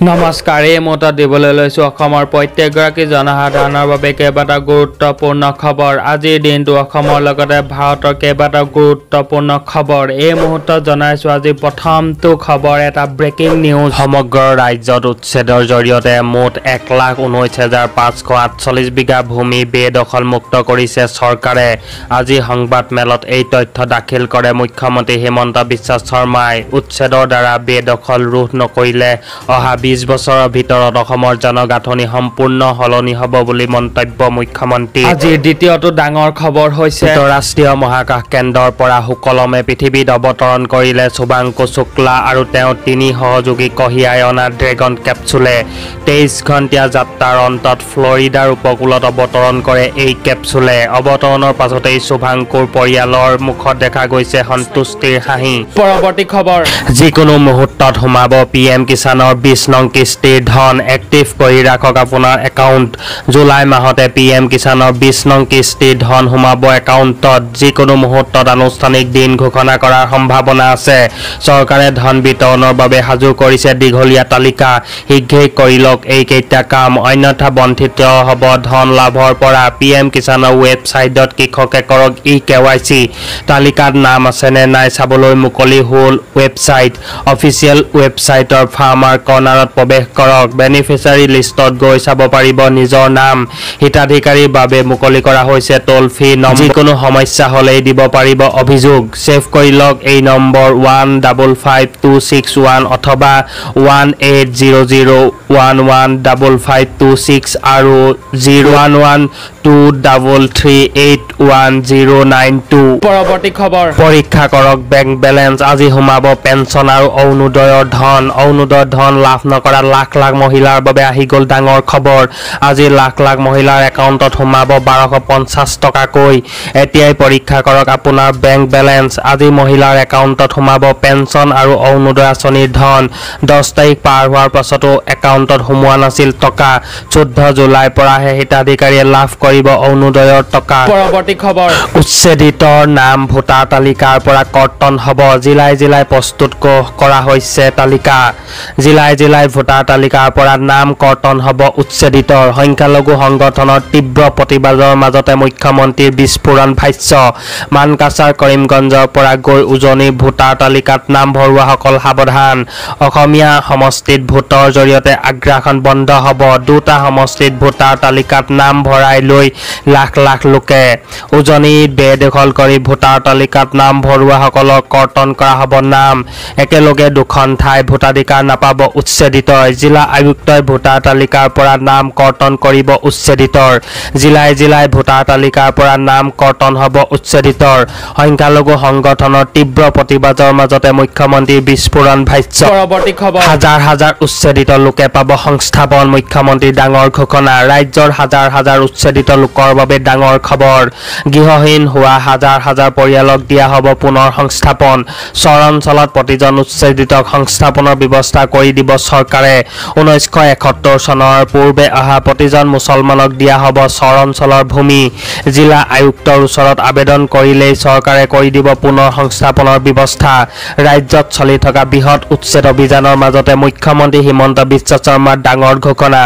নমস্কাৰ এই মুহূৰ্তত দিবলৈ লৈছোঁ অসমৰ প্ৰত্যেকগৰাকী জনসাধাৰণৰ বাবে কেইবাটাও গুৰুত্বপূৰ্ণ খবৰ। আজিৰ দিনটো অসমৰ লগতে ভাৰতৰ কেইবাটাও গুৰুত্বপূৰ্ণ খবৰ এই মুহূৰ্তত জনাইছোঁ। আজি প্ৰথমটো খবৰ এটা ব্ৰেকিং নিউজ। সমগ্ৰ ৰাজ্যত উচ্ছেদৰ জৰিয়তে মুঠ 1,19,548 বিঘা ভূমি বেদখলমুক্ত কৰিছে চৰকাৰে। আজি সংবাদ মেলত এই তথ্য দাখিল কৰে মুখ্যমন্ত্ৰী হিমন্ত বিশ্ব শৰ্মাই। উচ্ছেদৰ দ্বাৰা বেদখল ৰোধ নকৰিলে অহা 20 বছৰৰ ভিতৰত অসমৰ জনগাঁথনি সম্পূৰ্ণ সলনি হ'ব বুলি মন্তব্য মুখ্যমন্ত্ৰী। আজিৰ দ্বিতীয়টো ডাঙৰ খবৰ হৈছে ৰাষ্ট্ৰীয় মহাকাশ কেন্দ্ৰৰ পৰা সুকলমে পৃথিৱীত অৱতৰণ কৰিলে শুভাংশু শুক্লা আৰু তেওঁৰ 3 সহযোগী কঢ়িয়াই অনা ড্ৰেগন কেপচুলে। 23 ঘণ্টীয়া যাত্ৰাৰ অন্তত ফ্লৰিডাৰ উপকূলত অৱতৰণ কৰে এই কেপচুলে। অৱতৰণৰ পাছতেই শুভাংশুৰ পৰিয়ালৰ মুখত দেখা গৈছে সন্তুষ্টিৰ হাঁহি। পৰৱৰ্তী খবৰ যিকোনো মুহূৰ্তত সোমাব PM কিষাণৰ 20 নং কিস্তিৰ ধন। এক্টিভ কৰি ৰাখক আপোনাৰ একাউণ্ট। জুলাই মাহতে PM কিষাণৰ 20 নং কিস্তিৰ ধন সোমাব একাউণ্টত। যিকোনো মুহূৰ্তত আনুষ্ঠানিক দিন ঘোষণা কৰাৰ সম্ভাৱনা আছে। চৰকাৰে ধন বিতৰণৰ বাবে সাজু কৰিছে দীঘলীয়া তালিকা। শীঘ্ৰেই কৰি লওক এইকেইটা কাম, অন্যথা বঞ্চিত হ'ব ধন লাভৰ পৰা। PM কিষাণৰ ৱেবছাইটত কৃষকে কৰক eKYC। তালিকাত নাম আছে নে নাই চাবলৈ মুকলি হ'ল ৱেবছাইট। অফিচিয়েল ৱেবছাইটৰ ফাৰ্মাৰ কৰ্ণাৰত প্ৰৱেশ কৰক। বেনিফিচিয়াৰী লিষ্টত গৈ চাব পাৰিব নিজৰ নাম। হিতাধিকাৰীৰ বাবে মুকলি কৰা হৈছে টোল ফ্ৰী নম্বৰ। যিকোনো সমস্যা হ'লেই দিব পাৰিব অভিযোগ। ছেভ কৰি লওক এই নম্বৰ 155261 অথবা 1800115526 আৰু 01123381092। পৰৱৰ্তী খবৰ পৰীক্ষা কৰক বেংক বেলেঞ্চ। আজি সোমাব পেঞ্চন আৰু অৰুণোদয়ৰ ধন। অৰুণোদয়ৰ ধন লাভ নকৰা লাখ লাখ মহিলাৰ বাবে আহি গ'ল ডাঙৰ খবৰ। আজি লাখ লাখ মহিলাৰ একাউণ্টত সোমাব 1250 টকাকৈ। এতিয়াই পৰীক্ষা কৰক আপোনাৰ বেংক বেলেঞ্চ। আজি মহিলাৰ একাউণ্টত সোমাব পেঞ্চন আৰু অৰুণোদয় আঁচনিৰ ধন। 10 তাৰিখ পাৰ হোৱাৰ পাছতো একাউণ্টত সোমোৱা নাছিল টকা। 14 জুলাইৰ পৰাহে হিতাধিকাৰীয়ে লাভ কৰিব অৰুণোদয়ৰ টকা। পৰৱৰ্তী খবৰ উচ্ছেদিতৰ নাম ভোটাৰ তালিকাৰ পৰা কৰ্তন হ'ব। জিলাই জিলাই প্ৰস্তুত কৰা হৈছে তালিকা। জিলাই জিলাই ভোটাৰ তালিকাৰ পৰা নাম কৰ্তন হ'ব উচ্ছেদিতৰ। সংখ্যালঘু সংগঠনৰ তীব্ৰ প্ৰতিবাদৰ মাজতে মুখ্যমন্ত্ৰীৰ বিস্ফোৰণ ভাষ্য। মানকাছাৰ কৰিমগঞ্জৰ পৰা গৈ উজনিৰ ভোটাৰ তালিকাত নাম ভৰোৱাসকল সাৱধান। অসমীয়া সমষ্টিত ভোটৰ জৰিয়তে আগ্ৰাসন বন্ধ হ'ব। 2টা সমষ্টিত ভোটাৰ তালিকাত নাম ভৰাই লৈ লাখ লাখ লোকে। উজনিত বেদখল কৰি ভোটাৰ তালিকাত নাম ভৰোৱাসকলক কৰ্তন কৰা হ'ব নাম। একেলগে 2খন ঠাই ভোটাধিকাৰ নাপাব উচ্ছেদিতৰ। জিলা আয়ুক্তই ভোটাৰ তালিকাৰ পৰা নাম কৰ্তন কৰিব উচ্ছেদিতৰ। জিলাই জিলাই ভোটাৰ তালিকাৰ পৰা নাম কৰ্তন হ'ব উচ্ছেদিতৰ। সংখ্যালঘু সংগঠনৰ তীব্ৰ প্ৰতিবাদৰ মাজতে মুখ্যমন্ত্ৰীৰ বিস্ফোৰণ ভাষ্য। পৰৱৰ্তী খবৰ হাজাৰ হাজাৰ উচ্ছেদিত লোকে পাব সংস্থাপন। মুখ্যমন্ত্ৰীৰ ডাঙৰ ঘোষণা। ৰাজ্যৰ হাজাৰ হাজাৰ উচ্ছেদিত লোকৰ বাবে ডাঙৰ খবৰ। গৃহহীন হোৱা হাজাৰ হাজাৰ পৰিয়ালক দিয়া হ'ব পুনৰ সংস্থাপন। চৰ অঞ্চলত প্ৰতিজন উচ্ছেদিতক সংস্থাপনৰ ব্যৱস্থা কৰি দিব চৰকাৰে। 1971 চনৰ পূৰ্বে অহা প্ৰতিজন মুছলমানক দিয়া হ'ব চৰ অঞ্চলৰ ভূমি। জিলা আয়ুক্তৰ ওচৰত আবেদন কৰিলেই চৰকাৰে কৰি দিব পুনৰ সংস্থাপনৰ ব্যৱস্থা। ৰাজ্যত চলি থকা বৃহৎ উচ্ছেদ অভিযানৰ মাজতে মুখ্যমন্ত্ৰী হিমন্ত বিশ্ব শৰ্মাৰ ডাঙৰ ঘোষণা।